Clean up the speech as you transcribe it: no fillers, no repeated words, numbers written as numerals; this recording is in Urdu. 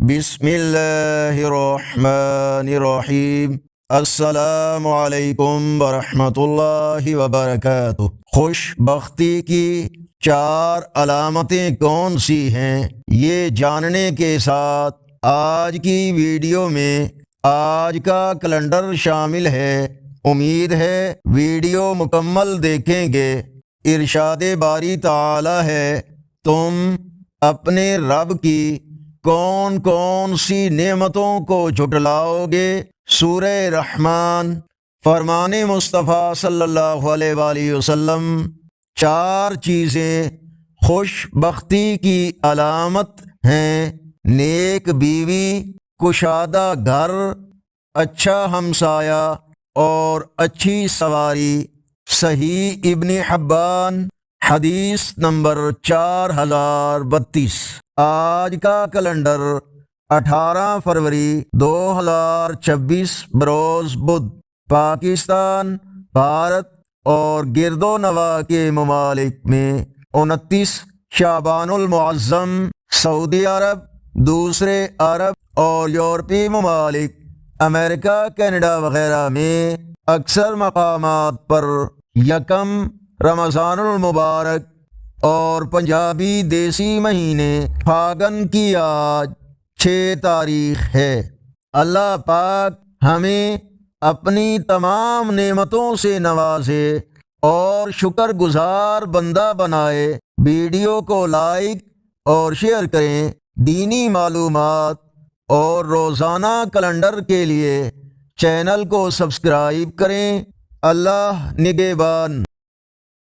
بسم اللہ الرحمن الرحیم۔ السلام علیکم ورحمۃ اللہ وبرکاتہ۔ خوش بختی کی 4 علامتیں کون سی ہیں، یہ جاننے کے ساتھ آج کی ویڈیو میں آج کا کیلنڈر شامل ہے۔ امید ہے ویڈیو مکمل دیکھیں گے۔ ارشاد باری تعالی ہے، تم اپنے رب کی کون کون سی نعمتوں کو جھٹلاؤ گے۔ سورہ رحمان۔ فرمان مصطفیٰ صلی اللہ علیہ وآلہ وسلم، 4 چیزیں خوش بختی کی علامت ہیں: نیک بیوی، کشادہ گھر، اچھا ہمسایہ اور اچھی سواری۔ صحیح ابن حبان، حدیث نمبر 4032۔ آج کا کیلنڈر 18 فروری 2026 بروز بدھ۔ پاکستان، بھارت اور گرد و نواح کے ممالک میں 29 شعبان المعظم، سعودی عرب، دوسرے عرب اور یورپی ممالک، امریکہ، کینیڈا وغیرہ میں اکثر مقامات پر یکم رمضان المبارک اور پنجابی دیسی مہینے پھاگن کی آج 6 تاریخ ہے۔ اللہ پاک ہمیں اپنی تمام نعمتوں سے نوازے اور شکر گزار بندہ بنائے۔ ویڈیو کو لائک اور شیئر کریں۔ دینی معلومات اور روزانہ کیلنڈر کے لیے چینل کو سبسکرائب کریں۔ اللہ نگہبان۔